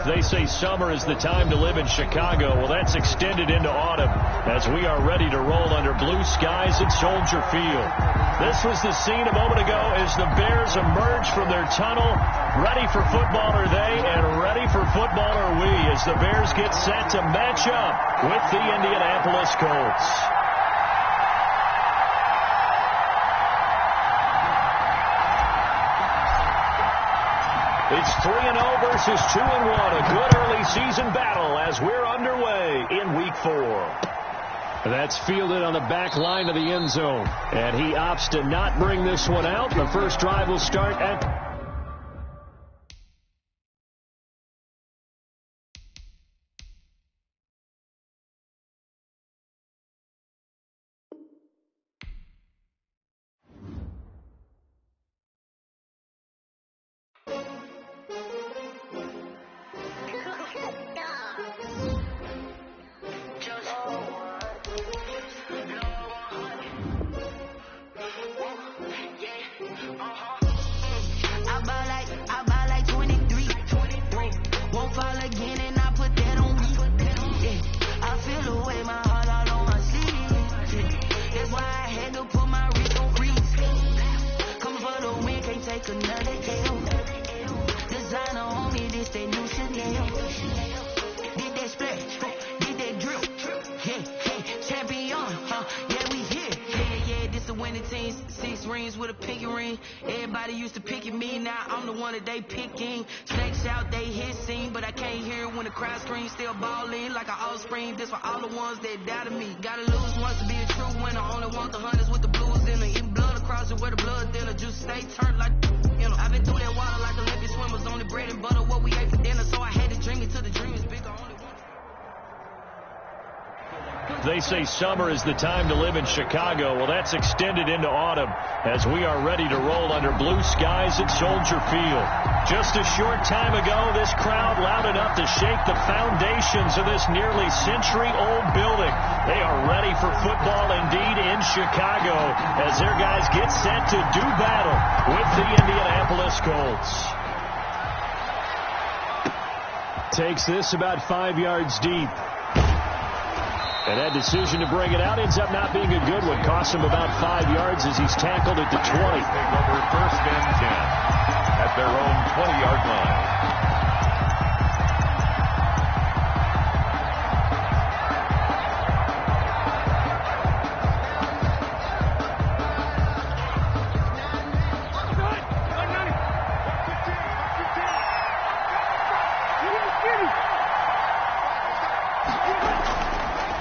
They say summer is the time to live in Chicago. Well, that's extended into autumn as we are ready to roll under blue skies at Soldier Field. This was the scene a moment ago as the Bears emerge from their tunnel. Ready for football are they, and ready for football are we as the Bears get set to match up with the Indianapolis Colts. It's 3-0 versus 2-1, a good early season battle as we're underway in Week 4. That's fielded on the back line of the end zone, and he opts to not bring this one out. The first drive will start at... Everybody used to pick at me, now I'm the one that they picking. Snakes out, they hit scene, but I can't hear when the crowd screams. Still ballin' like an offspring. This for all the ones that doubted me. Gotta lose once to be a true winner. Only want the hunters with the blues in her. Eating blood across it where the blood thinner. Juice stay turned like, you know. I've been through that water like Olympic swimmers. Only bread and butter what we ate for dinner. So I had to drink it till the dream is bigger. They say summer is the time to live in Chicago. Well, that's extended into autumn as we are ready to roll under blue skies at Soldier Field. Just a short time ago, this crowd loud enough to shake the foundations of this nearly century-old building. They are ready for football indeed in Chicago as their guys get set to do battle with the Indianapolis Colts. Takes this about 5 yards deep. And that decision to bring it out ends up not being a good one. Costs him about 5 yards as he's tackled at the 20. Take over first and 10 at their own 20-yard line.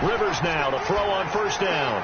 Rivers now to throw on first down.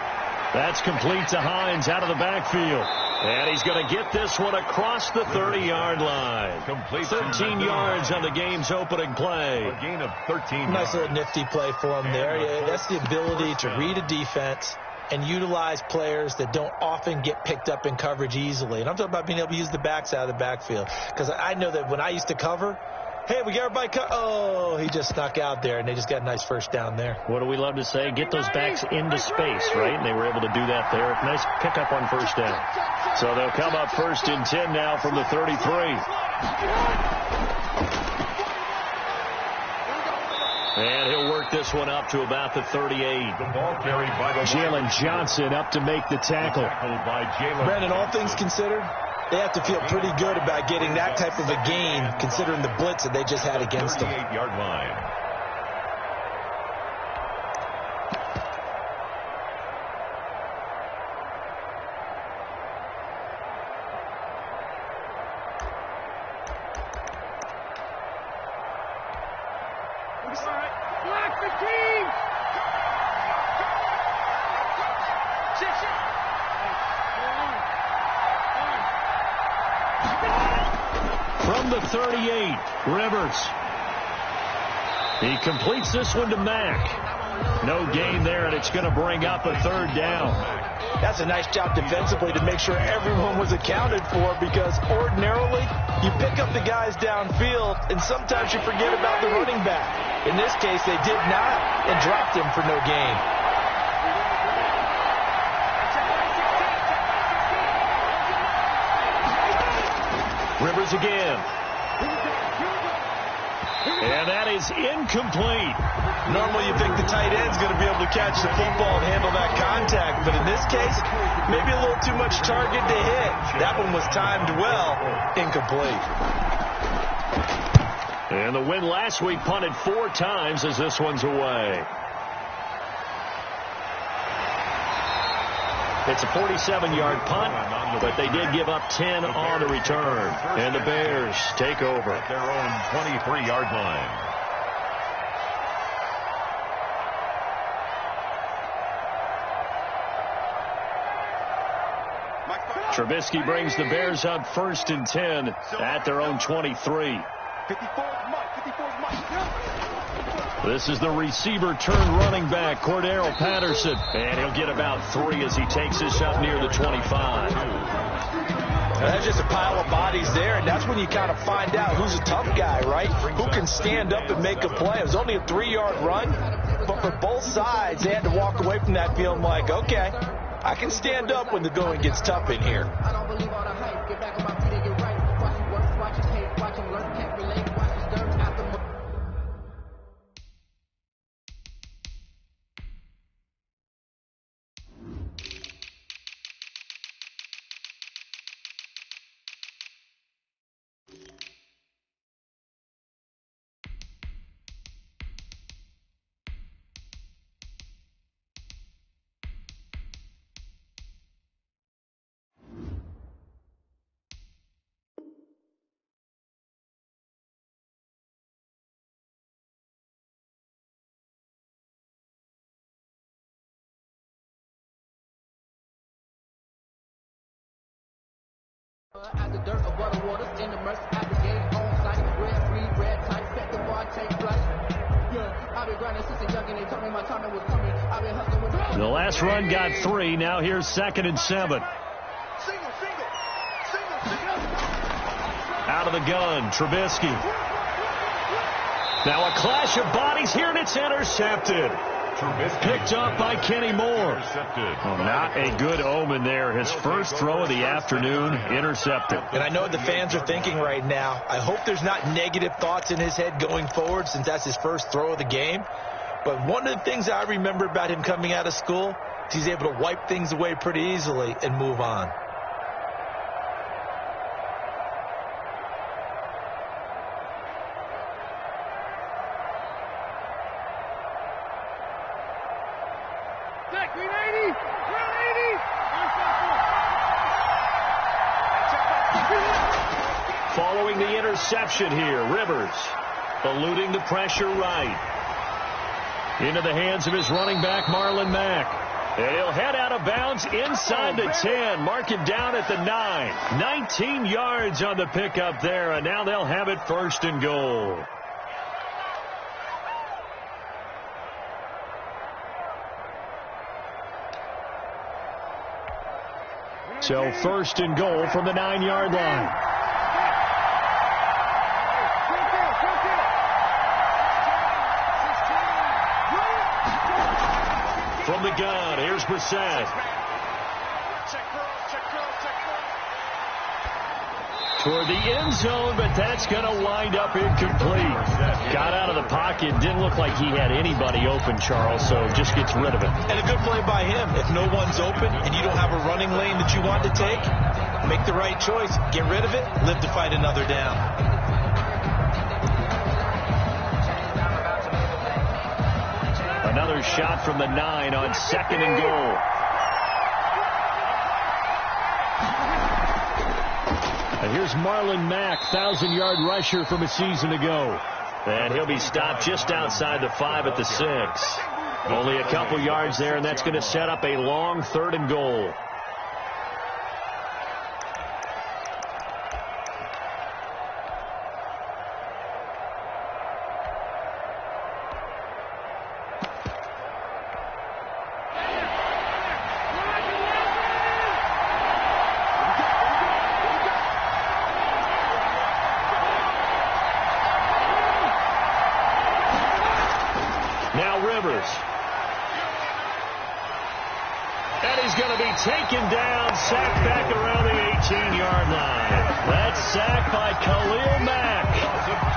That's complete to Hines out of the backfield. And he's going to get this one across the 30-yard line. Complete 13 yards on the game's opening play. A gain of 13 Nice little nifty play for him there. Yeah, that's the ability to read a defense and utilize players that don't often get picked up in coverage easily. And I'm talking about being able to use the backs out of the backfield. Because I know that when I used to cover, hey, we got everybody cut. Oh, he just snuck out there, and they just got a nice first down there. What do we love to say? Get those backs into space, right? And they were able to do that there. Nice pickup on first down. So they'll come up first and 10 now from the 33. And he'll work this one up to about the 38. The ball carried by the Jalen Johnson up to make the tackle. Brandon, all things considered, they have to feel pretty good about getting that type of a gain, considering the blitz that they just had against them. 38-yard line. From the 38, Rivers. He completes this one to Mack. No gain there, and it's going to bring up a third down. That's a nice job defensively to make sure everyone was accounted for, because ordinarily you pick up the guys downfield and sometimes you forget about the running back. In this case, they did not and dropped him for no gain. Rivers again. And that is incomplete. Normally you think the tight end's going to be able to catch the football and handle that contact, but in this case, maybe a little too much target to hit. That one was timed well, incomplete. And the win last week punted 4 times as this one's away. It's a 47-yard punt, but they did give up 10 on the return. And the Bears take over at their own 23-yard line. Trubisky brings the Bears up 1st and 10 at their own 23. This is the receiver turned running back, Cordero Patterson. And he'll get about 3 as he takes this up near the 25. That's just a pile of bodies there, and that's when you kind of find out who's a tough guy, right? Who can stand up and make a play. It was only a 3-yard run, but for both sides, they had to walk away from that feeling like, okay, I can stand up when the going gets tough in here. I don't believe all the hype. Get back on my feet and get right. Watch him work, watch him hate, watch him learn, can't relate, watch his dirt after. At the dirt of water waters in the mercy at the gate on site. Red, free, red tight, set the bar, take flight. Yeah, I've been grinding since a youngin'. They told me my time was coming. I've been hustling with The last run got 3. Now here's 2nd and 7. Out of the gun, Trubisky. Now a clash of bodies here, and it's intercepted. Picked up by Kenny Moore. Not a good omen there. His first throw of the afternoon, intercepted. And I know what the fans are thinking right now. I hope there's not negative thoughts in his head going forward since that's his first throw of the game. But one of the things I remember about him coming out of school is he's able to wipe things away pretty easily and move on. Following the interception here, Rivers eluding the pressure right. Into the hands of his running back, Marlon Mack. And he'll head out of bounds inside the 10. Mark him down at the 9. 19 yards on the pickup there, and now they'll have it 1st and goal. So 1st and goal from the 9-yard line. From the gun, here's Brissett. Toward the end zone, but that's going to wind up incomplete. Got out of the pocket. Didn't look like he had anybody open, Charles, so just gets rid of it. And a good play by him. If no one's open and you don't have a running lane that you want to take, make the right choice. Get rid of it. Live to fight another down. Another shot from the 9 on 2nd and goal. And here's Marlon Mack, 1,000-yard rusher from a season ago. And he'll be stopped just outside the 5 at the 6. Only a couple yards there, and that's going to set up a long 3rd and goal. And he's going to be taken down, sacked back around the 18-yard line. That's sacked by Khalil Mack.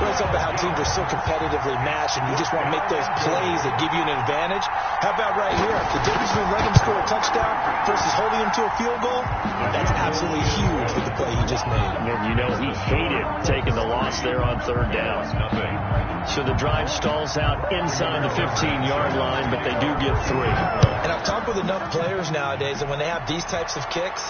We're talking about how teams are so competitively matched, and you just want to make those plays that give you an advantage. How about right here? The difference between letting him score a touchdown versus holding him to a field goal, that's absolutely huge with the play he just made. And you know he hated taking the loss there on third down. So the drive stalls out inside the 15-yard line, but they do get 3. And I've talked with enough players nowadays, and when they have these types of kicks,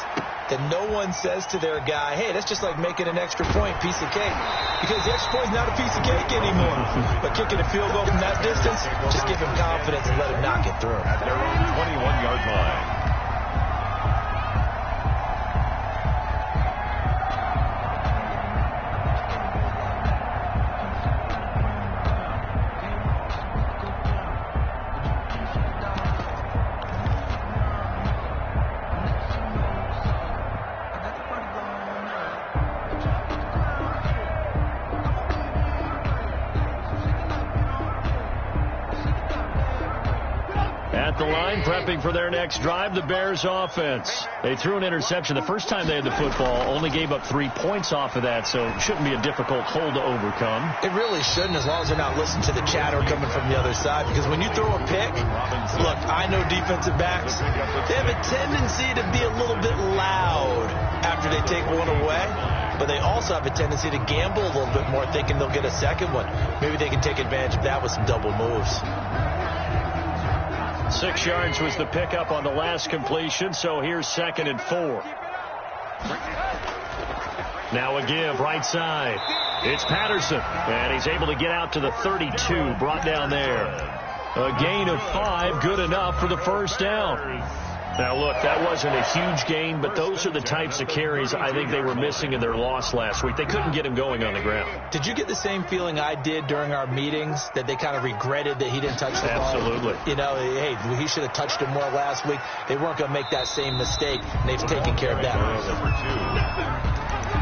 that no one says to their guy, hey, that's just like making an extra point, piece of cake. Because the extra point is not a piece of cake anymore. But kicking a field goal from that distance, just give him confidence and let him knock it through. At their own 21-yard line. At the line, prepping for their next drive, the Bears offense. They threw an interception. The first time they had the football, only gave up 3 points off of that, so it shouldn't be a difficult hole to overcome. It really shouldn't, as long as they're not listening to the chatter coming from the other side, because when you throw a pick, look, I know defensive backs, they have a tendency to be a little bit loud after they take one away, but they also have a tendency to gamble a little bit more, thinking they'll get a second one. Maybe they can take advantage of that with some double moves. 6 yards was the pickup on the last completion, so here's 2nd and 4. Now a give, right side. It's Patterson, and he's able to get out to the 32, brought down there. A gain of 5, good enough for the first down. Now, look, that wasn't a huge gain, but those are the types of carries I think they were missing in their loss last week. They couldn't get him going on the ground. Did you get the same feeling I did during our meetings, that they kind of regretted that he didn't touch the ball? Absolutely. You know, hey, he should have touched it more last week. They weren't going to make that same mistake, and they've taken care of that early.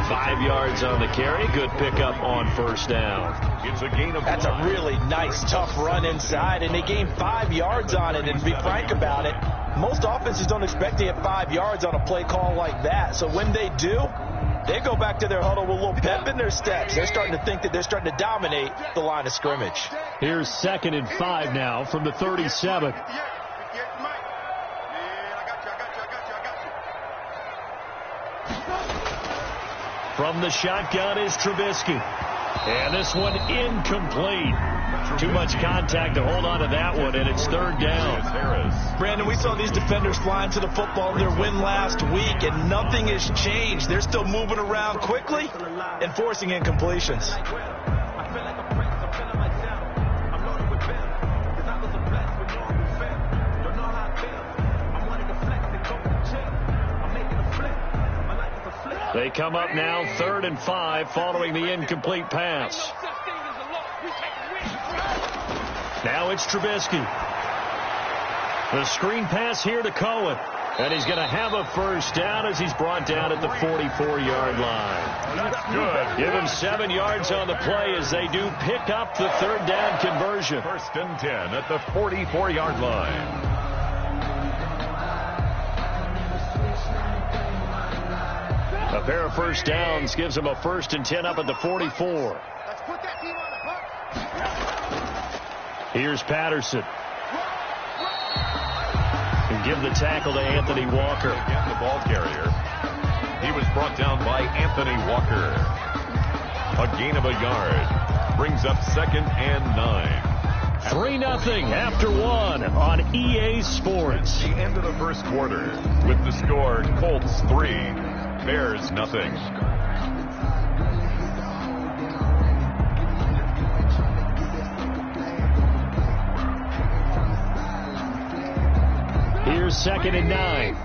5 yards on the carry. Good pickup on first down. It's a gain of That's a really nice, tough run inside, and they gained 5 yards on it. And to be frank about it, most offenses don't expect to get 5 yards on a play call like that. So when they do, they go back to their huddle with a little pep in their steps. They're starting to think that they're starting to dominate the line of scrimmage. Here's 2nd and 5 now from the 37. From the shotgun is Trubisky. And this one incomplete. Too much contact to hold on to that one, and it's 3rd down. Brandon, we saw these defenders flying to the football in their win last week, and nothing has changed. They're still moving around quickly and forcing incompletions. They come up now 3rd and 5 following the incomplete pass. Now it's Trubisky. The screen pass here to Cohen. And he's going to have a first down as he's brought down at the 44-yard line. That's good. Give him 7 yards on the play as they do pick up the 3rd down conversion. 1st and 10 at the 44-yard line. A pair of first downs gives him a 1st and 10 up at the 44. Here's Patterson. And give the tackle to Anthony Walker. Again, the ball carrier. He was brought down by Anthony Walker. A gain of a yard. Brings up 2nd and 9. 3-0 after 1 on EA Sports. The end of the first quarter with the score Colts 3, Bears nothing. Here's 2nd and 9.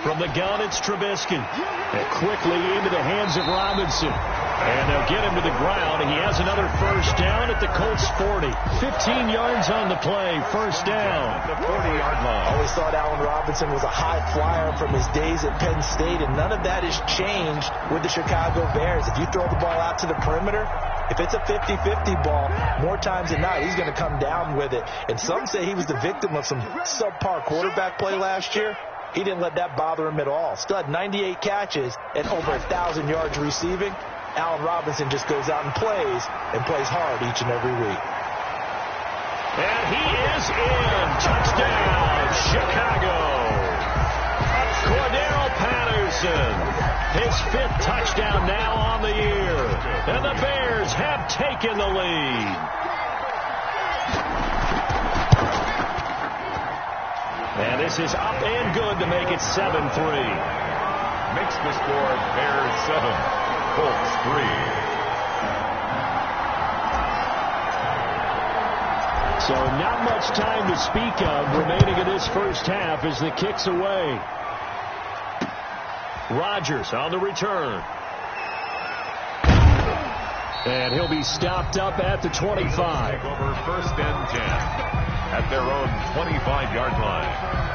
From the gun, it's Trubisky. And quickly into the hands of Robinson. And they'll get him to the ground. He has another first down at the Colts 40. 15 yards on the play. First down. The 40-yard line. I always thought Allen Robinson was a high flyer from his days at Penn State, and none of that has changed with the Chicago Bears. If you throw the ball out to the perimeter, if it's a 50-50 ball, more times than not, he's going to come down with it. And some say he was the victim of some subpar quarterback play last year. he didn't let that bother him at all. Still had 98 catches and over 1,000 yards receiving. Allen Robinson just goes out and plays hard each and every week. And he is in. Touchdown, Chicago. Cordero Patterson, his 5th touchdown now on the year. And the Bears have taken the lead. And this is up and good to make it 7-3. Makes the score Bears 7, Colts 3. So not much time to speak of remaining in this first half as the kick's away. Rodgers on the return. And he'll be stopped up at the 25. Take over 1st and 10 at their own 25-yard line.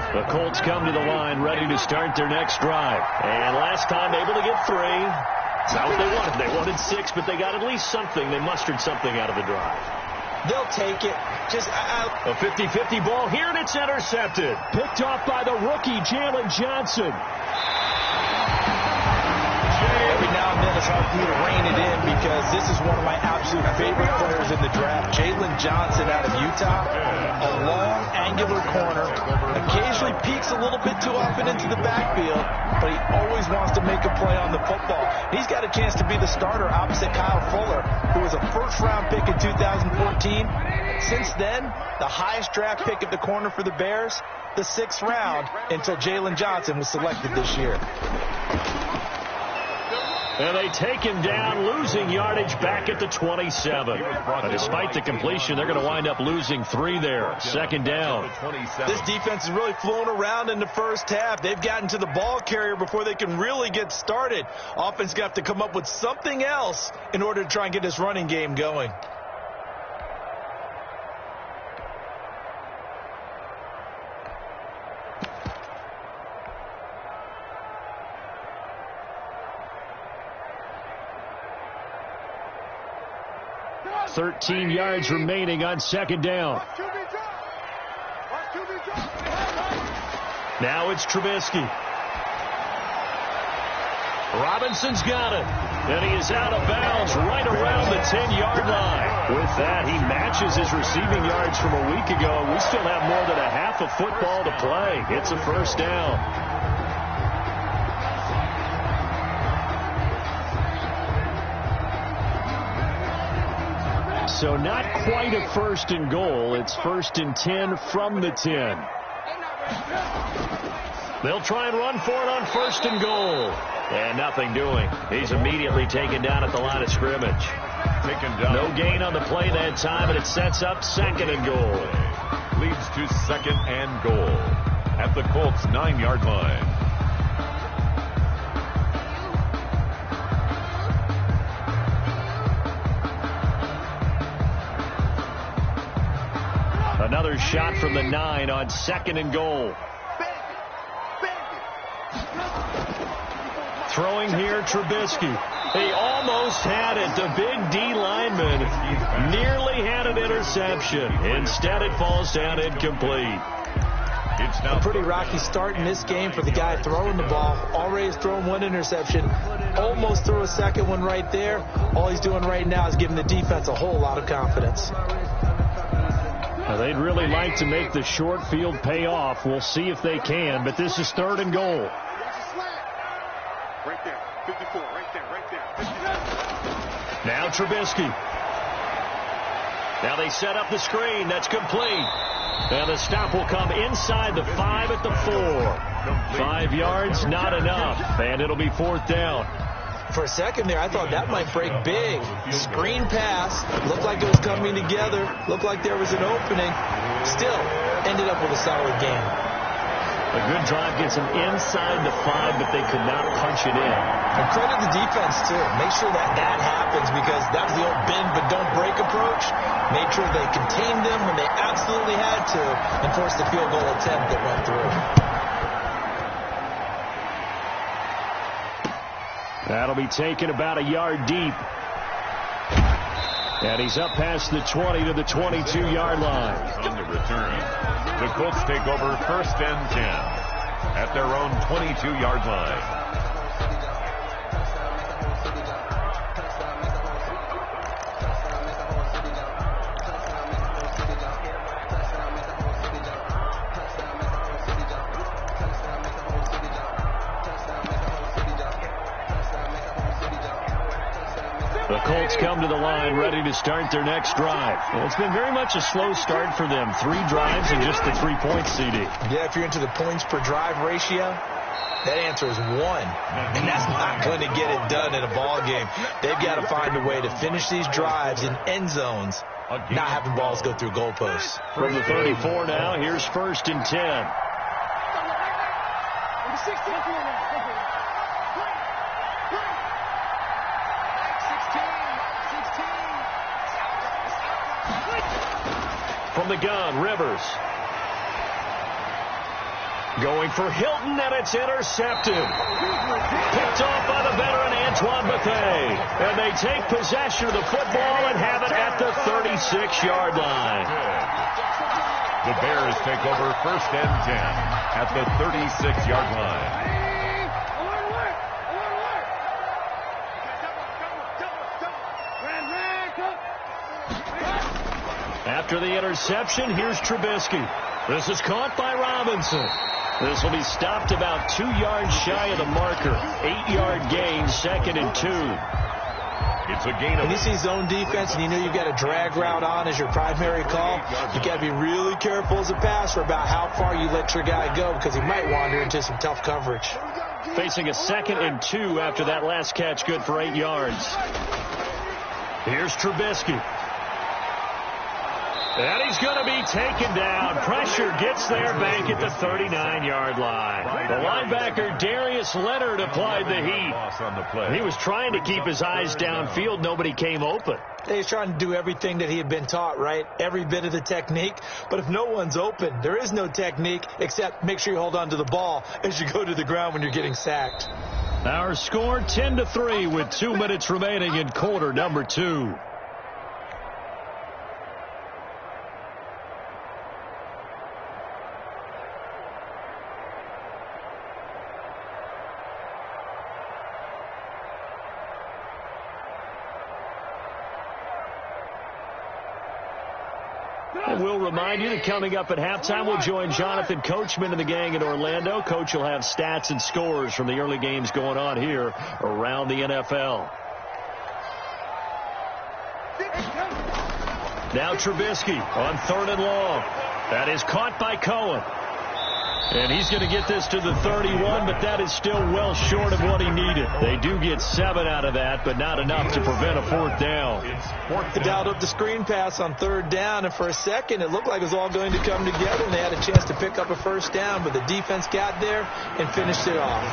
The Colts come to the line ready to start their next drive. And last time able to get 3. It's not what they wanted. They wanted 6, but they got at least something. They mustered something out of the drive. They'll take it. A 50-50 ball here, and it's intercepted. Picked off by the rookie, Jalen Johnson. Every now and then it's hard for me to rein it in because this is one of my absolute favorite players in the draft, Jalen Johnson out of Utah. A long, angular corner. Occasionally peeks a little bit too often into the backfield, but he always wants to make a play on the football. He's got a chance to be the starter opposite Kyle Fuller, who was a first-round pick in 2014. Since then, the highest draft pick at the corner for the Bears, the 6th round, until Jalen Johnson was selected this year. And they take him down, losing yardage back at the 27. But despite the completion, they're going to wind up losing 3 there. 2nd down. This defense is really flown around in the first half. They've gotten to the ball carrier before they can really get started. Offense got to come up with something else in order to try and get this running game going. .13 yards remaining on 2nd down. Now it's Trubisky. Robinson's got it. And he is out of bounds right around the 10-yard line. With that, he matches his receiving yards from a week ago. We still have more than a half of football to play. It's a 1st down. So not quite a 1st and goal. It's 1st and 10 from the 10. They'll try and run for it on 1st and goal. And nothing doing. He's immediately taken down at the line of scrimmage. Taken down. No gain on the play that time, and it sets up 2nd and goal. Leads to 2nd and goal at the Colts' 9-yard line. Another shot from the 9 on 2nd and goal. Throwing here, Trubisky. He almost had it. The big D lineman nearly had an interception. Instead, it falls down incomplete. It's now a pretty rocky start in this game for the guy throwing the ball. Already has thrown 1 interception. Almost threw a 2nd one right there. All he's doing right now is giving the defense a whole lot of confidence. They'd really like to make the short field pay off. We'll see if they can, but this is 3rd and goal. Right there, 54, right there. Now Trubisky. Now they set up the screen. That's complete. And the stop will come inside the 5 at the 4. 5 yards, not enough. And it'll be 4th down. For a second there, I thought that might break big. Screen pass. Looked like it was coming together. Looked like there was an opening. Still, ended up with a solid game. A good drive gets them inside the 5, but they could not punch it in. And credit the defense, too. Make sure that happens, because that was the old bend but don't break approach. Made sure they contained them when they absolutely had to and forced the field goal attempt that went through. That'll be taken about a yard deep. And he's up past the 20 to the 22-yard line. On the return, the Colts take over 1st and 10 at their own 22-yard line. The Colts come to the line ready to start their next drive. And it's been very much a slow start for them. 3 drives and just the 3 points, CD. Yeah, if you're into the points per drive ratio, that answer is 1. And that's not going to get it done in a ball game. They've got to find a way to finish these drives in end zones, not having balls go through goalposts. From the 34 now, here's 1st and 10. From the gun, Rivers. Going for Hilton, and it's intercepted. Picked off by the veteran Antoine Bethea. And they take possession of the football and have it at the 36-yard line. The Bears take over 1st and 10 at the 36-yard line. After the interception, here's Trubisky. This is caught by Robinson. This will be stopped about 2 yards shy of the marker. 8-yard gain, 2nd and 2. It's a gain of... When you see zone defense and you know you've got a drag route on as your primary call, you got to be really careful as a passer about how far you let your guy go, because he might wander into some tough coverage. Facing a 2nd and 2 after that last catch, good for 8 yards. Here's Trubisky. And he's going to be taken down. Pressure gets there back at the 39-yard line. The linebacker, Darius Leonard, applied the heat. He was trying to keep his eyes downfield. Nobody came open. He's trying to do everything that he had been taught, right? Every bit of the technique. But if no one's open, there is no technique except make sure you hold on to the ball as you go to the ground when you're getting sacked. Our score 10-3 with 2 minutes remaining in quarter number 2. We'll remind you that coming up at halftime, we'll join Jonathan Coachman and the gang in Orlando. Coach will have stats and scores from the early games going on here around the NFL. Now Trubisky on 3rd and long. That is caught by Cohen. And he's going to get this to the 31, but that is still well short of what he needed. They do get 7 out of that, but not enough to prevent a 4th down. They dialed up the screen pass on 3rd down, and for a second it looked like it was all going to come together, and they had a chance to pick up a 1st down, but the defense got there and finished it off.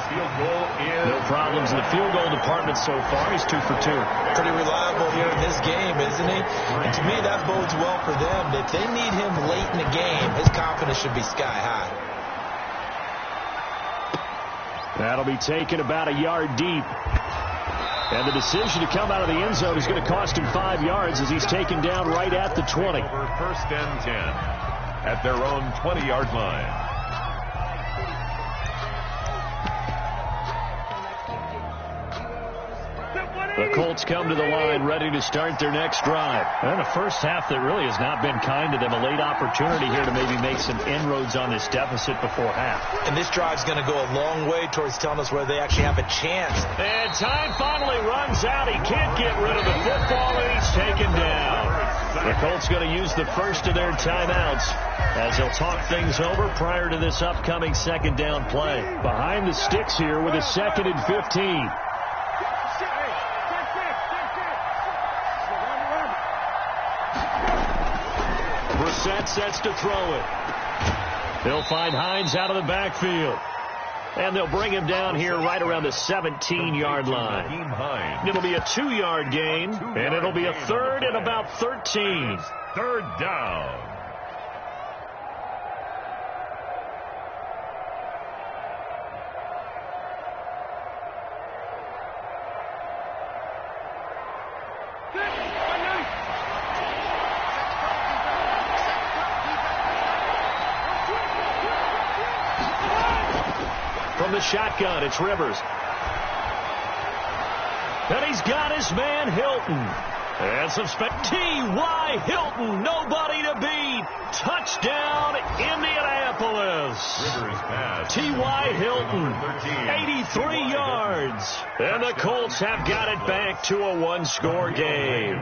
No problems in the field goal department so far. He's 2 for 2. Pretty reliable here in this game, isn't he? And to me, that bodes well for them. If they need him late in the game, his confidence should be sky high. That'll be taken about a yard deep. And the decision to come out of the end zone is going to cost him 5 yards as he's taken down right at the 20. Over 1st and 10 at their own 20-yard line. The Colts come to the line ready to start their next drive. And a first half that really has not been kind to them. A late opportunity here to maybe make some inroads on this deficit before half. And this drive's going to go a long way towards telling us whether they actually have a chance. And time finally runs out. He can't get rid of the football, and he's taken down. The Colts going to use the first of their timeouts as they'll talk things over prior to this upcoming 2nd down play. Behind the sticks here with a 2nd and 15. set, sets to throw it. They'll find Hines out of the backfield. And they'll bring him down here right around the 17-yard line. It'll be a 2-yard gain, and it'll be a third and about 13. Third down. From the shotgun, it's Rivers. And he's got his man, Hilton. And some T.Y. Hilton, nobody to beat. Touchdown, Indianapolis. T.Y. Hilton, 83 yards. And the Colts have got it back to a one-score game.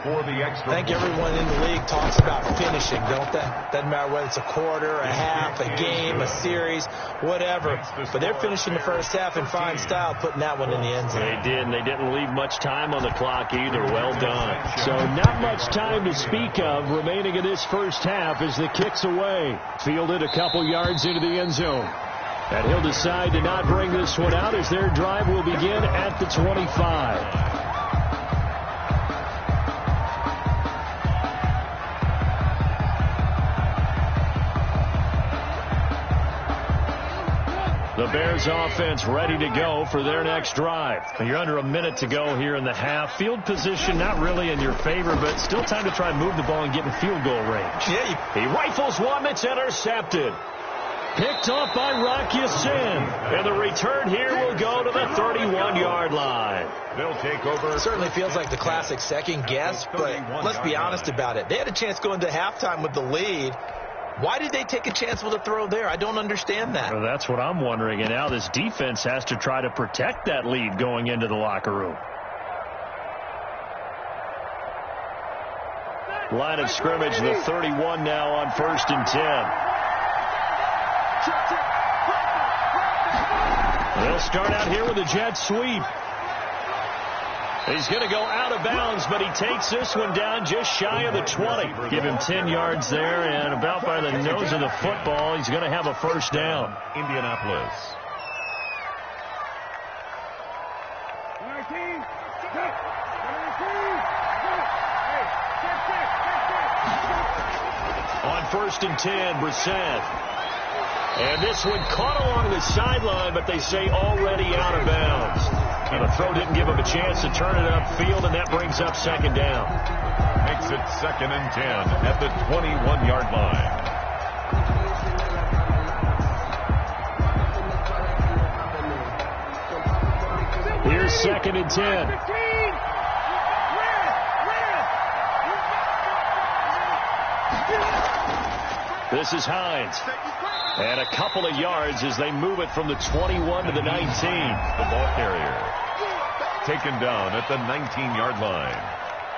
I think everyone in the league talks about finishing, don't they? Doesn't matter whether it's a quarter, a half, a game, a series, whatever. But they're finishing the first half in fine style, putting that one in the end zone. They did, and they didn't leave much time on the clock either. Well done. So not much time to speak of remaining in this first half as the kick's away. Fielded a couple yards into the end zone. And he'll decide to not bring this one out as their drive will begin at the 25. The Bears offense ready to go for their next drive. You're under a minute to go here in the half. Field position not really in your favor, but still time to try and move the ball and get in field goal range. Yeah, he rifles one that's intercepted. Picked off by Rock Ya-Sin. And the return here will go to the 31-yard line. They'll take over. Certainly feels like the classic second guess, but let's be honest about it. They had a chance going to halftime with the lead. Why did they take a chance with a throw there? I don't understand that. Well, that's what I'm wondering. And now this defense has to try to protect that lead going into the locker room. Line of scrimmage, the 31 now on 1st and 10. They'll start out here with a jet sweep. He's going to go out of bounds, but he takes this one down just shy of the 20. Give him 10 yards there, and about by the nose of the football, he's going to have a first down. Indianapolis. On 1st and 10, Brissett. And this one caught along the sideline, but they say already out of bounds. And the throw didn't give him a chance to turn it upfield, and that brings up second down. Makes it 2nd and 10 at the 21-yard line. Here's 2nd and 10. This is Hines. And a couple of yards as they move it from the 21 to the 19. The ball carrier taken down at the 19-yard line.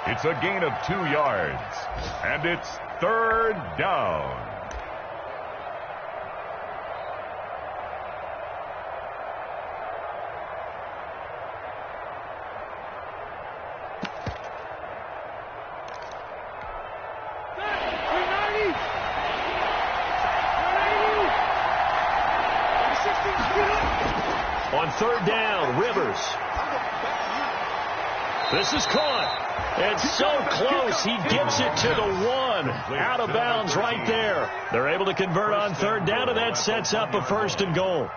It's a gain of 2 yards. And it's 3rd down. On 3rd down, Rivers. This is caught. And so close, he gets it to the 1. Out of bounds right there. They're able to convert on 3rd down, and that sets up a 1st and goal.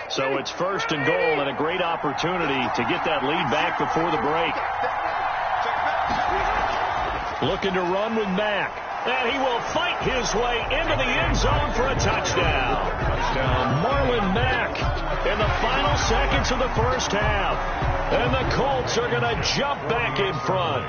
So it's 1st and goal and a great opportunity to get that lead back before the break. Looking to run with Mack. And he will fight his way into the end zone for a touchdown. Marlon Mack in the final seconds of the first half. And the Colts are going to jump back in front.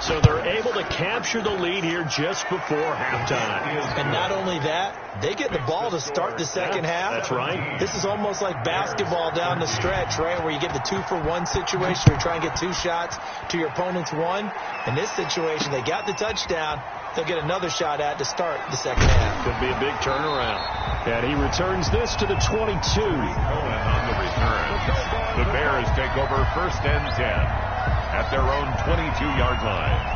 So they're able to capture the lead here just before halftime. And not only that, they get the ball to start the second half. That's right. This is almost like basketball down the stretch, right, where you get the 2-for-1 situation where you try and get 2 shots to your opponent's 1. In this situation, they got the touchdown. They'll get another shot at to start the second half. Could be a big turnaround. And he returns this to the 22. On the return. The Bears take over 1st and 10 at their own 22-yard line.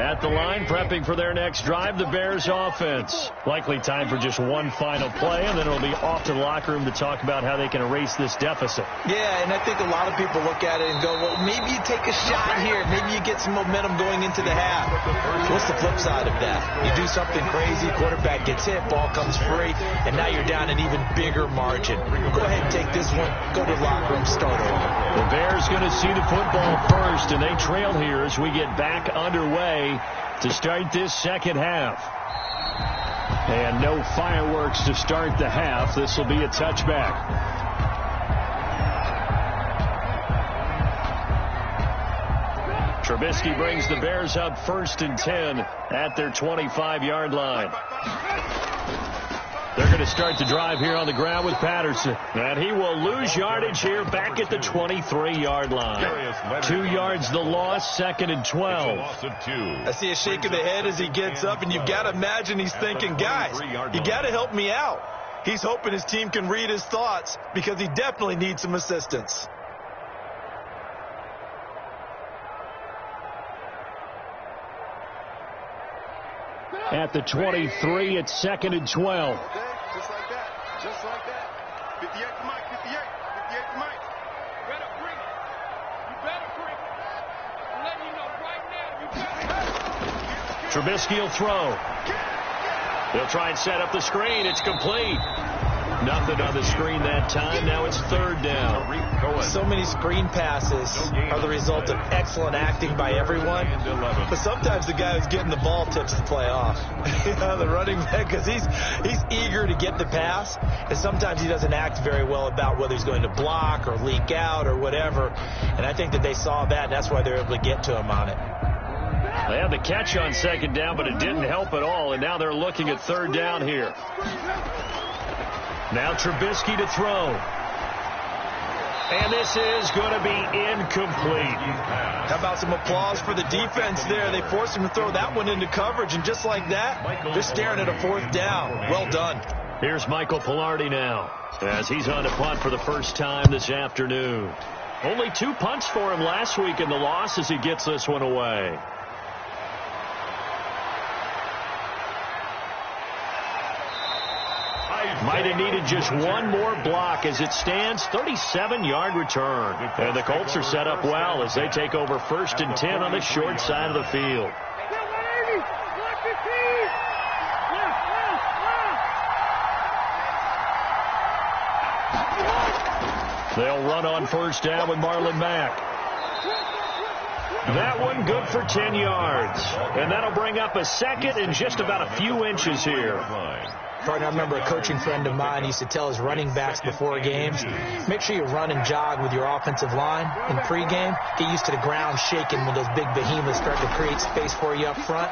At the line, prepping for their next drive, the Bears offense. Likely time for just one final play, and then it'll be off to the locker room to talk about how they can erase this deficit. Yeah, and I think a lot of people look at it and go, well, maybe you take a shot here. Maybe you get some momentum going into the half. What's the flip side of that? You do something crazy, quarterback gets hit, ball comes free, and now you're down an even bigger margin. Go ahead and take this one, go to the locker room, start over. The Bears going to see the football first, and they trail here as we get back underway to start this second half. And no fireworks to start the half. This will be a touchback. Trubisky brings the Bears up 1st and 10 at their 25-yard line. They're going to start the drive here on the ground with Patterson. And he will lose yardage here back at the 23-yard line. 2 yards the loss, 2nd and 12. I see a shake of the head as he gets up, and you've got to imagine he's thinking, guys, you got to help me out. He's hoping his team can read his thoughts because he definitely needs some assistance. At the 23, it's 2nd and 12. Just like that. Just like that. 58 to Mike. 58. 58 to Mike. Better bring it. You better bring it. I'm letting you know right now. You better. Trubisky will throw. They'll try and set up the screen. It's complete. Nothing on the screen that time. Now it's 3rd down. So many screen passes are the result of excellent acting by everyone. But sometimes the guy who's getting the ball tips the play off. The running back, because he's eager to get the pass. And sometimes he doesn't act very well about whether he's going to block or leak out or whatever. And I think that they saw that, and that's why they're able to get to him on it. They had the catch on 2nd down, but it didn't help at all. And now they're looking at 3rd down here. Now Trubisky to throw. And this is going to be incomplete. How about some applause for the defense there? They forced him to throw that one into coverage, and just like that, they're staring at a 4th down. Well done. Here's Michael Pilardi now, as he's on to punt for the first time this afternoon. Only 2 punts for him last week in the loss as he gets this one away. Might have needed just one more block. As it stands, 37-yard return. And the Colts are set up well as they take over 1st and 10 on the short side of the field. They'll run on 1st down with Marlon Mack. That one good for 10 yards. And that'll bring up a 2nd and just about a few inches here. Partner, I remember a coaching friend of mine used to tell his running backs before games, make sure you run and jog with your offensive line in pregame. Get used to the ground shaking when those big behemoths start to create space for you up front.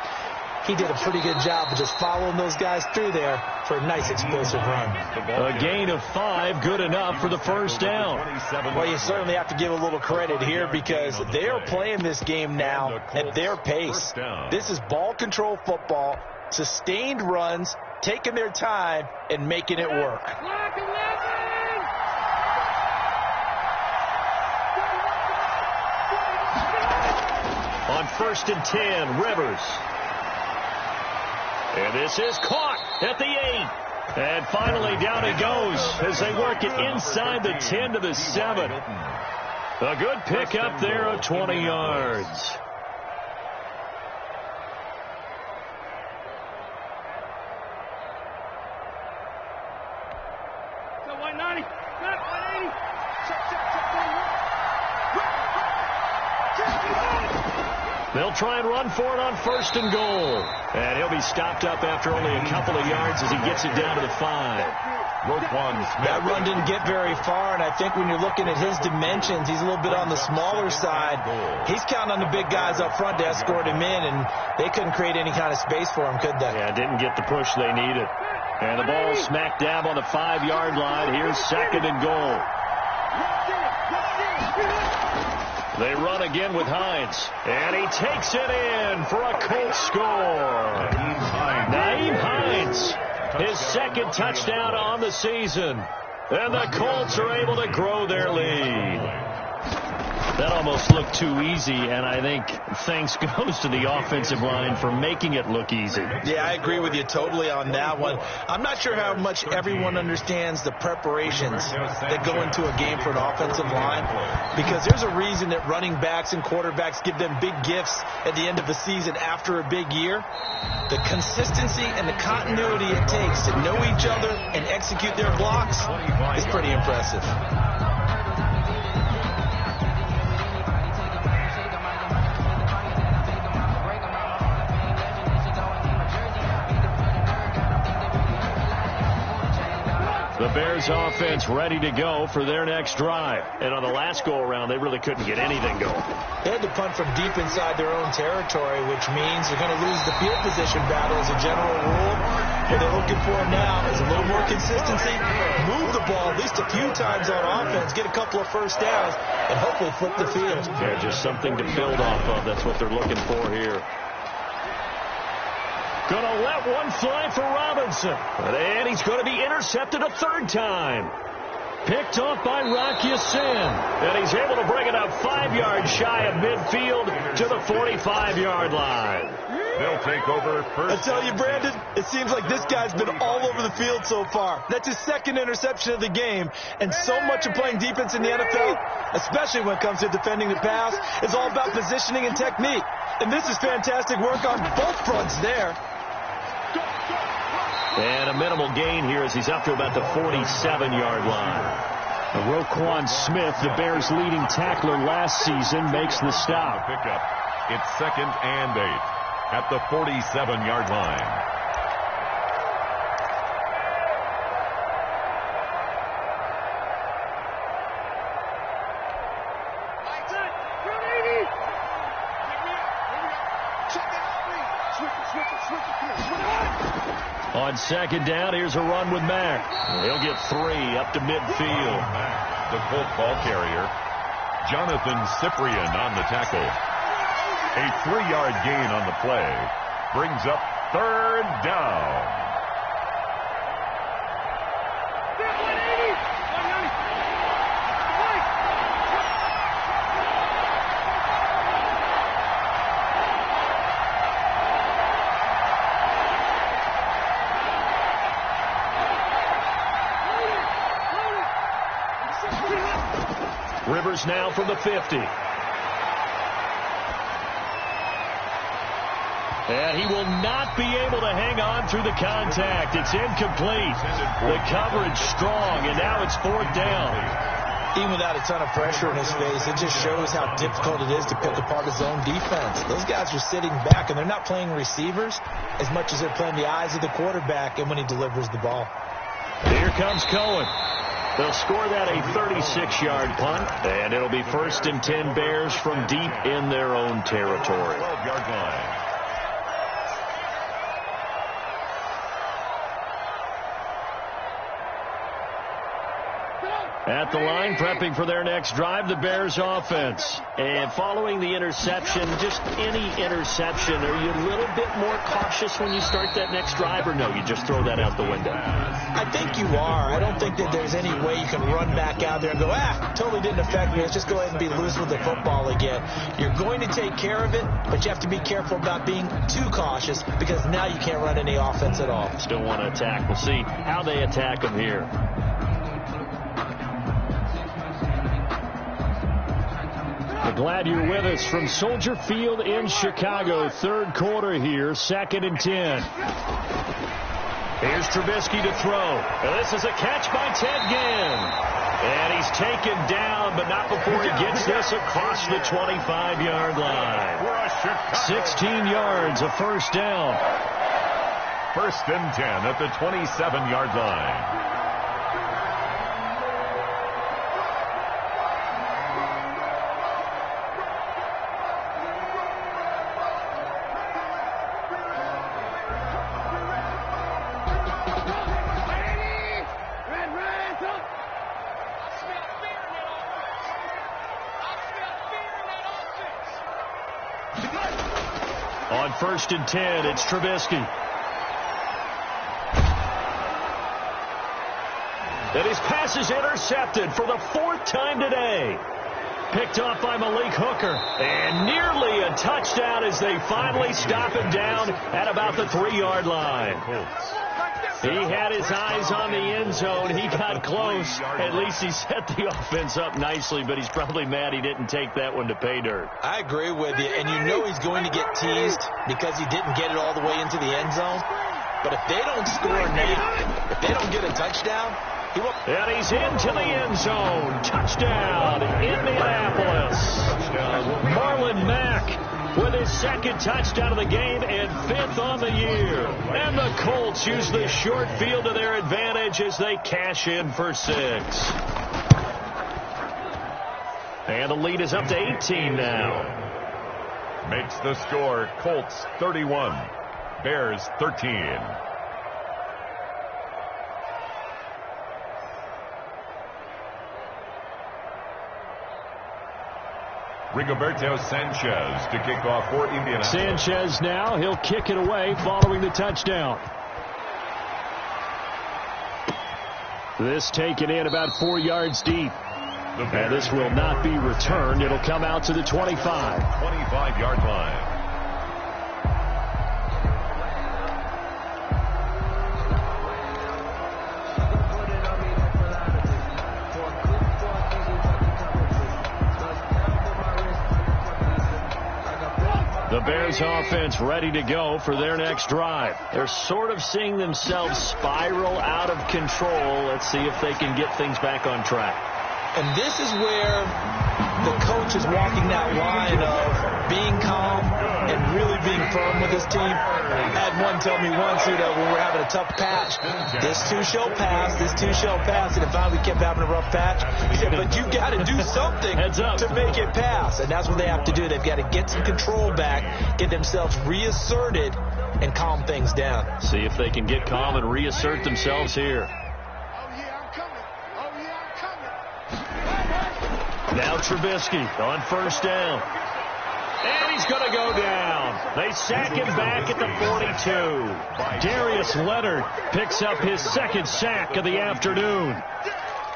He did a pretty good job of just following those guys through there for a nice explosive run. A gain of 5, good enough for the 1st down. Well, you certainly have to give a little credit here because they are playing this game now at their pace. This is ball control football, sustained runs, taking their time and making it work. On 1st and 10, Rivers. And this is caught at the 8. And finally down it goes as they work it inside the 10 to the 7. A good pickup there of 20 yards. They'll try and run for it on 1st and goal. And he'll be stopped up after only a couple of yards as he gets it down to the 5. That run didn't get very far, and I think when you're looking at his dimensions, he's a little bit on the smaller side. He's counting on the big guys up front to escort him in, and they couldn't create any kind of space for him, could they? Yeah, didn't get the push they needed. And the ball smack dab on the 5-yard line. Here's 2nd and goal. They run again with Hines, and he takes it in for a Colts score. Naeem Hines, his 2nd touchdown on the season, and the Colts are able to grow their lead. That almost looked too easy, and I think thanks goes to the offensive line for making it look easy. Yeah, I agree with you totally on that one. I'm not sure how much everyone understands the preparations that go into a game for an offensive line, because there's a reason that running backs and quarterbacks give them big gifts at the end of the season after a big year. The consistency and the continuity it takes to know each other and execute their blocks is pretty impressive. The Bears offense ready to go for their next drive. And on the last go-around, they really couldn't get anything going. They had to punt from deep inside their own territory, which means they're going to lose the field position battle as a general rule. What they're looking for now is a little more consistency, move the ball at least a few times on offense, get a couple of first downs, and hopefully flip the field. Yeah, just something to build off of. That's what they're looking for here. Going to let one fly for Robinson. And he's going to be intercepted a 3rd time. Picked off by Rock Ya-Sin. And he's able to bring it up 5 yards shy of midfield to the 45-yard line. They'll take over first. I tell you, Brandon, it seems like this guy's been all over the field so far. That's his 2nd interception of the game. And so much of playing defense in the NFL, especially when it comes to defending the pass, is all about positioning and technique. And this is fantastic work on both fronts there. And a minimal gain here as he's up to about the 47-yard line. Roquan Smith, the Bears' leading tackler last season, makes the stop. Pickup. It's 2nd and 8 at the 47-yard line. On 2nd down, here's a run with Mack. He'll get 3 up to midfield. The Colt ball carrier, Jonathan Cyprian on the tackle. A 3-yard gain on the play brings up 3rd down. Rivers now from the 50. And he will not be able to hang on through the contact. It's incomplete. The coverage strong, and now it's 4th down. Even without a ton of pressure in his face, it just shows how difficult it is to pick apart his own defense. Those guys are sitting back, and they're not playing receivers as much as they're playing the eyes of the quarterback and when he delivers the ball. Here comes Cohen. They'll score that a 36-yard punt, and it'll be 1st and 10 Bears from deep in their own territory. 12-yard line. At the line, prepping for their next drive, the Bears offense. And following the interception, just any interception, are you a little bit more cautious when you start that next drive, or no, you just throw that out the window? I think you are. I don't think that there's any way you can run back out there and go, totally didn't affect me. Let's just go ahead and be loose with the football again. You're going to take care of it, but you have to be careful about being too cautious because now you can't run any offense at all. Still want to attack. We'll see how they attack them here. Glad you're with us from Soldier Field in Chicago. 3rd quarter here, 2nd and 10. Here's Trubisky to throw. And this is a catch by Ted Ginn. And he's taken down, but not before he gets this across the 25-yard line. 16 yards, a first down. First and 10 at the 27-yard line. On first and 10, it's Trubisky. And his pass is intercepted for the 4th time today. Picked off by Malik Hooker. And nearly a touchdown as they finally stop him down at about the 3-yard line. He had his eyes on the end zone. He got close. At least he set the offense up nicely, but he's probably mad he didn't take that one to pay dirt. I agree with you, and you know he's going to get teased because he didn't get it all the way into the end zone. But if they don't score now, if they don't get a touchdown, he won't. And he's into the end zone. Touchdown, Indianapolis. Marlon Mack with his 2nd touchdown of the game and 5th on the year. And the Colts use the short field to their advantage as they cash in for 6. And the lead is up to 18 now. Makes the score Colts 31, Bears 13. Rigoberto Sanchez to kick off for Indianapolis. Sanchez now, he'll kick it away following the touchdown. This taken in about 4 yards deep. And this will not be returned. It'll come out to the 25. 25-yard line. The Bears offense ready to go for their next drive. They're sort of seeing themselves spiral out of control. Let's see if they can get things back on track. And this is where the coach is walking that line of being calm and really being firm with his team. I had one tell me once, when we were having a tough patch, this too shall pass, this too shall pass, and finally we kept having a rough patch. He said, but you got to do something to make it pass, and that's what they have to do. They've got to get some control back, get themselves reasserted, and calm things down. See if they can get calm and reassert themselves here. Now Trubisky on first down. And he's going to go down. They sack him back at the 42. Darius Leonard picks up his 2nd sack of the afternoon.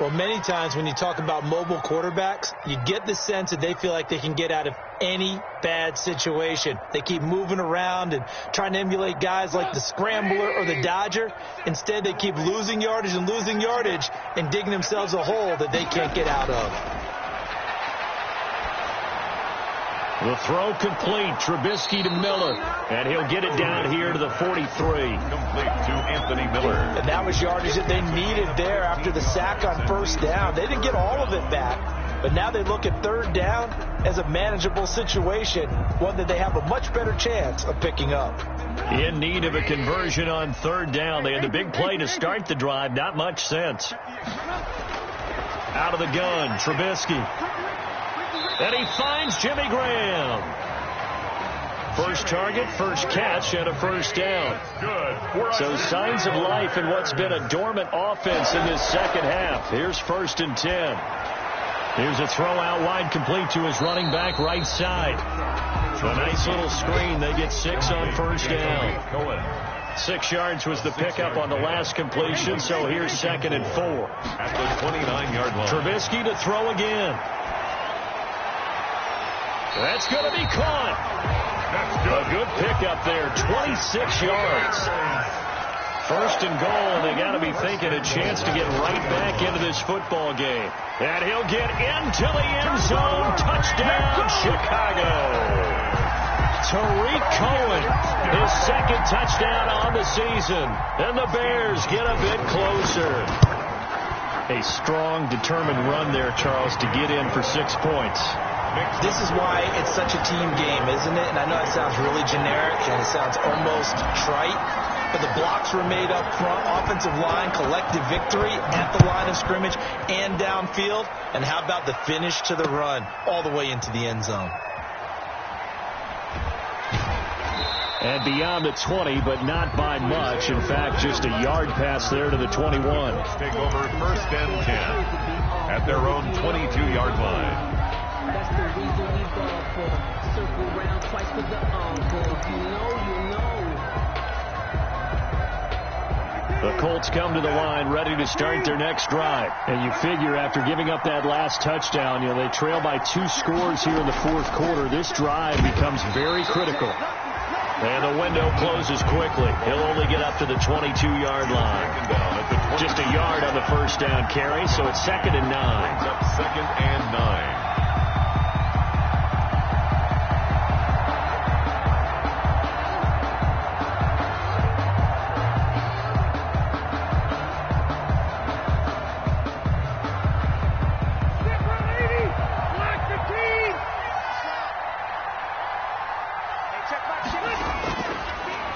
Well, many times when you talk about mobile quarterbacks, you get the sense that they feel like they can get out of any bad situation. They keep moving around and trying to emulate guys like the Scrambler or the Dodger. Instead, they keep losing yardage and digging themselves a hole that they can't get out of. The throw complete. Trubisky to Miller. And he'll get it down here to the 43. Complete to Anthony Miller. And that was yardage that they needed there after the sack on first down. They didn't get all of it back. But now they look at 3rd down as a manageable situation, one that they have a much better chance of picking up. In need of a conversion on 3rd down. They had the big play to start the drive. Not much sense. Out of the gun, Trubisky. And he finds Jimmy Graham. First target, first catch, and a first down. So signs of life in what's been a dormant offense in this 2nd half. Here's 1st and 10. Here's a throw out wide complete to his running back right side. A nice little screen. They get 6 on first down. 6 yards was the pickup on the last completion, so here's 2nd and 4. At the 29-yard line. Trubisky to throw again. That's going to be caught. A good pickup there, 26 yards. 1st and goal, and they got to be thinking a chance to get right back into this football game. And he'll get into the end zone. Touchdown, Chicago. Tariq Cohen, his 2nd touchdown on the season. And the Bears get a bit closer. A strong, determined run there, Charles, to get in for 6 points. This is why it's such a team game, isn't it? And I know it sounds really generic and it sounds almost trite, but the blocks were made up front, offensive line, collective victory at the line of scrimmage and downfield. And how about the finish to the run all the way into the end zone? And beyond the 20, but not by much. In fact, just a yard pass there to the 21. Take over 1st and 10 at their own 22-yard line. That's the reason we ball for. Circle round twice for the encore. You know. The Colts come to the line ready to start their next drive. And you figure after giving up that last touchdown, they trail by 2 scores here in the 4th quarter. This drive becomes very critical. And the window closes quickly. He'll only get up to the 22-yard line. Just a yard on the 1st down carry, so it's 2nd and 9. 2nd and 9.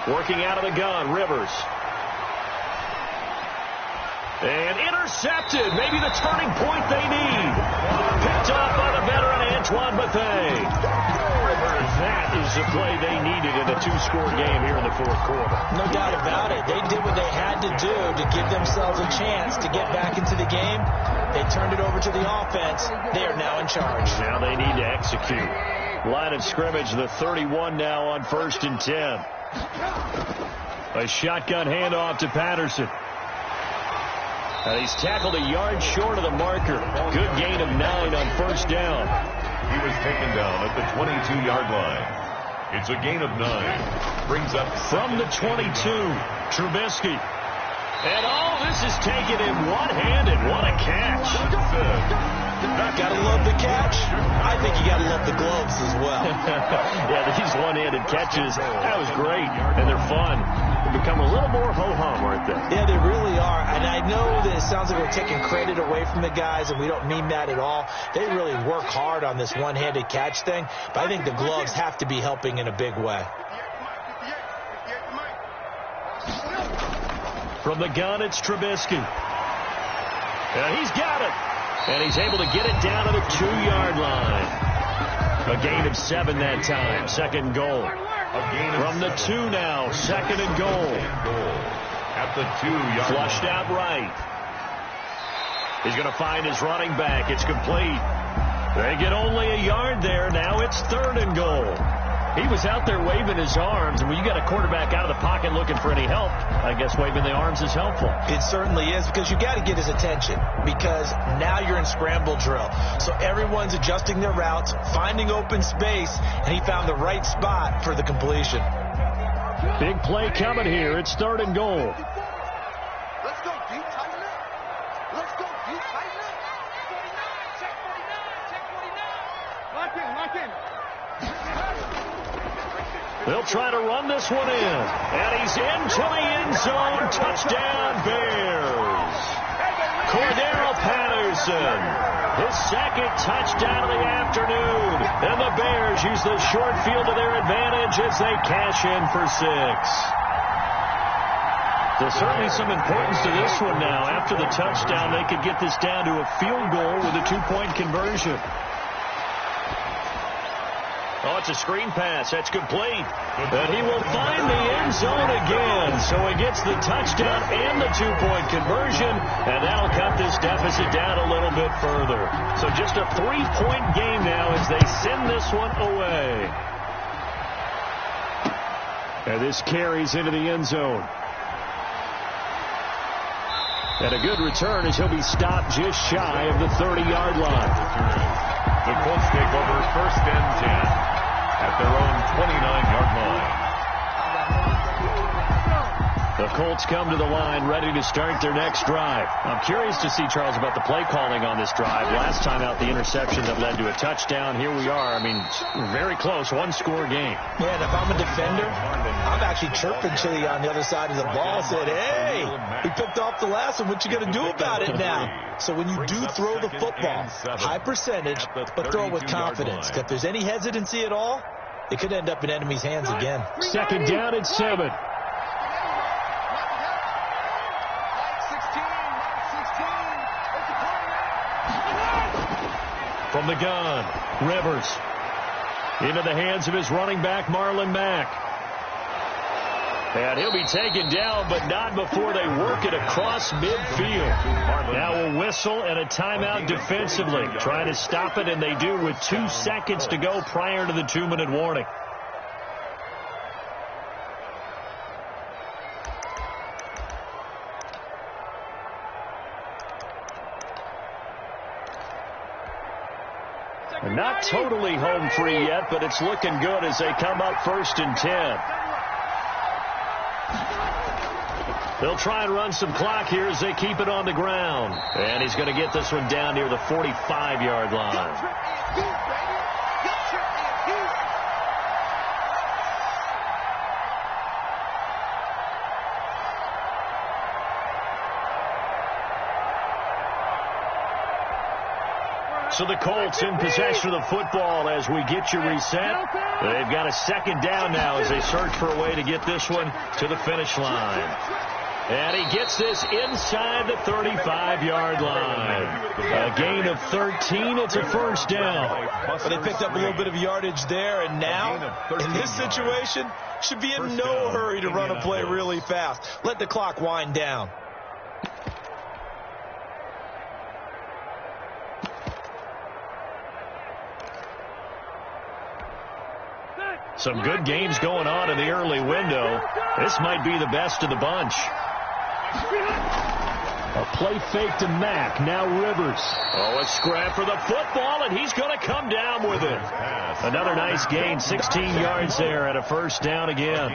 Working out of the gun, Rivers. And intercepted. Maybe the turning point they need. Picked off by the veteran Antoine Bethea. That is the play they needed in a 2-score game here in the 4th quarter. No doubt about it. They did what they had to do to give themselves a chance to get back into the game. They turned it over to the offense. They are now in charge. Now they need to execute. Line of scrimmage, the 31 now on 1st and 10. A shotgun handoff to Patterson. And he's tackled a yard short of the marker. Good gain of 9 on 1st down. He was taken down at the 22-yard line. It's a gain of 9. Brings up from the 22, Trubisky. And this is taken in one-handed. What a catch. Gotta love the catch. I think you gotta love the gloves as well. Yeah, these one-handed catches, that was great. And they're fun. They become a little more ho-hum, aren't they? Yeah, they really are. And I know that it sounds like we're taking credit away from the guys, and we don't mean that at all. They really work hard on this one-handed catch thing, but I think the gloves have to be helping in a big way. From the gun, it's Trubisky. And he's got it. And he's able to get it down to the 2-yard line. A gain of 7 that time. 2nd goal. From the 2 now. 2nd and goal. At the 2-yard line. Flushed out right. He's going to find his running back. It's complete. They get only a yard there. Now it's 3rd and goal. He was out there waving his arms, and when you got a quarterback out of the pocket looking for any help, I guess waving the arms is helpful. It certainly is, because you got to get his attention, because now you're in scramble drill. So everyone's adjusting their routes, finding open space, and he found the right spot for the completion. Big play coming here. It's 3rd and goal. Let's go deep, tighten up. Let's go deep, tighten up. 49, check 49, check 49. Lock in. They'll try to run this one in. And he's into the end zone. Touchdown, Bears. Cordero Patterson. His 2nd touchdown of the afternoon. And the Bears use the short field to their advantage as they cash in for 6. There's certainly some importance to this one now. After the touchdown, they could get this down to a field goal with a 2-point conversion. Oh, it's a screen pass. That's complete. And he will find the end zone again. So he gets the touchdown and the 2-point conversion. And that'll cut this deficit down a little bit further. So just a 3-point game now as they send this one away. And this carries into the end zone. And a good return as he'll be stopped just shy of the 30-yard line. The Colts take over 1st and 10. At their own 29-yard line. The Colts come to the line ready to start their next drive. I'm curious to see, Charles, about the play calling on this drive. Last time out, the interception that led to a touchdown. Here we are. I mean, very close, one-score game. Yeah, and if I'm a defender, I'm actually chirping Chili on the other side of the ball. Said, hey, we picked off the last one. What you going to do about it now? So when you do throw the football, high percentage, but throw it with confidence. If there's any hesitancy at all, it could end up in enemy's hands again. Second down at 7. From the gun, Rivers. Into the hands of his running back, Marlon Mack. And he'll be taken down, but not before they work it across midfield. Now a whistle and a timeout defensively. Trying to stop it, and they do with 2 seconds to go prior to the 2-minute warning. Not totally home free yet, but it's looking good as they come up 1st and 10. They'll try and run some clock here as they keep it on the ground. And he's going to get this one down near the 45-yard line. So the Colts in possession of the football as we get you reset. They've got a second down now as they search for a way to get this one to the finish line. And he gets this inside the 35-yard line. A gain of 13. It's a first down. But they picked up a little bit of yardage there, and now, in this situation, should be in no hurry to run a play really fast. Let the clock wind down. Some good games going on in the early window. This might be the best of the bunch. A play fake to Mack. Now Rivers. Oh, a scrap for the football, and he's going to come down with it. Another nice gain, 16 yards there and a first down again.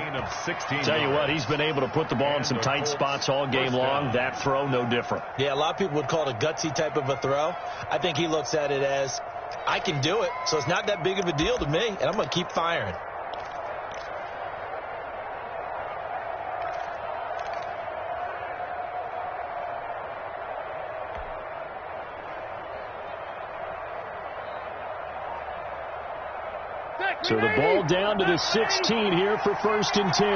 Tell you what, he's been able to put the ball in some tight spots all game long. That throw, no different. Yeah, a lot of people would call it a gutsy type of a throw. I think he looks at it as, I can do it, so it's not that big of a deal to me, and I'm going to keep firing. So the ball down to the 16 here for 1st and 10.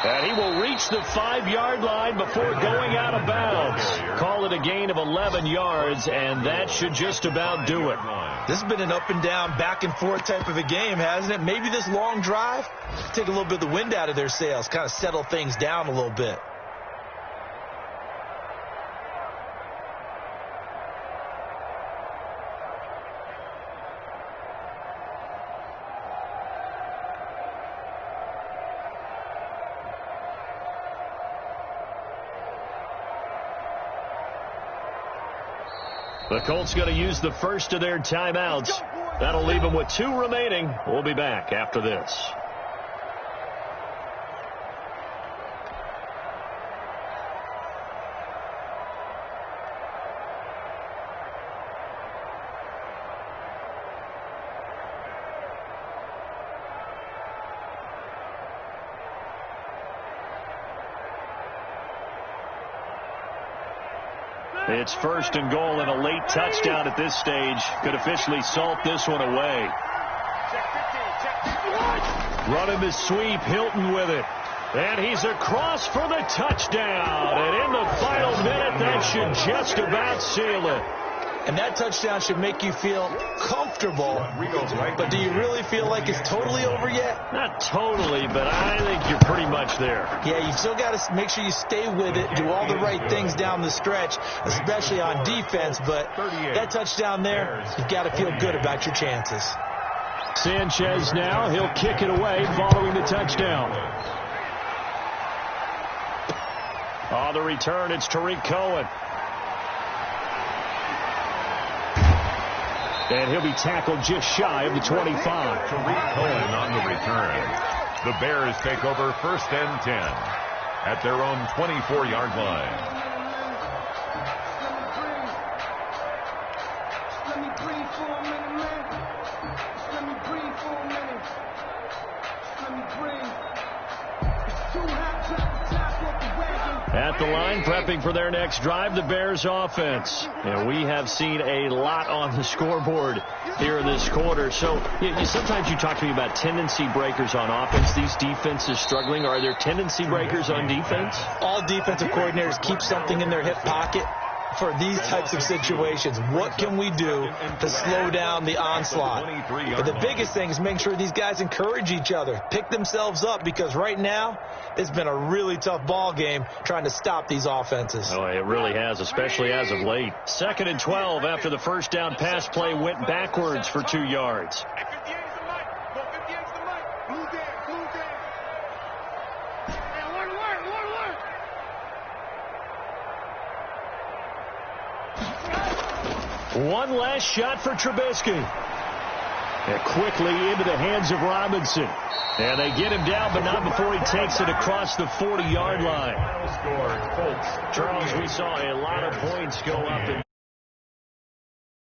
And he will reach the 5-yard line before going out of bounds. Call it a gain of 11 yards, and that should just about do it. This has been an up and down, back and forth type of a game, hasn't it? Maybe this long drive, take a little bit of the wind out of their sails, kind of settle things down a little bit. The Colts going to use the first of their timeouts. That'll leave them with 2 remaining. We'll be back after this. It's 1st and goal, and a late touchdown at this stage could officially salt this one away. Running the sweep, Hilton with it. And he's across for the touchdown. And in the final minute, that should just about seal it. And that touchdown should make you feel comfortable. But do you really feel like it's totally over yet? Not totally, but I think you're pretty much there. Yeah, you've still got to make sure you stay with it, do all the right things down the stretch, especially on defense. But that touchdown there, you've got to feel good about your chances. Sanchez now, he'll kick it away following the touchdown. On the return, it's Tariq Cohen. And he'll be tackled just shy of the 25. Tariq Cohen on the return. The Bears take over 1st and 10 at their own 24-yard line. At the line, prepping for their next drive, the Bears offense. And we have seen a lot on the scoreboard here in this quarter. So sometimes you talk to me about tendency breakers on offense. These defenses struggling. Are there tendency breakers on defense? All defensive coordinators keep something in their hip pocket for these types of situations. What can we do to slow down the onslaught? But the biggest thing is make sure these guys encourage each other, pick themselves up, because right now it's been a really tough ball game trying to stop these offenses. Oh, it really has, especially as of late. 2nd and 12 after the first down pass play went backwards for 2 yards. One last shot for Trubisky. And quickly into the hands of Robinson. And they get him down, but not before he takes it across the 40-yard line. Charles, we saw a lot of points go up in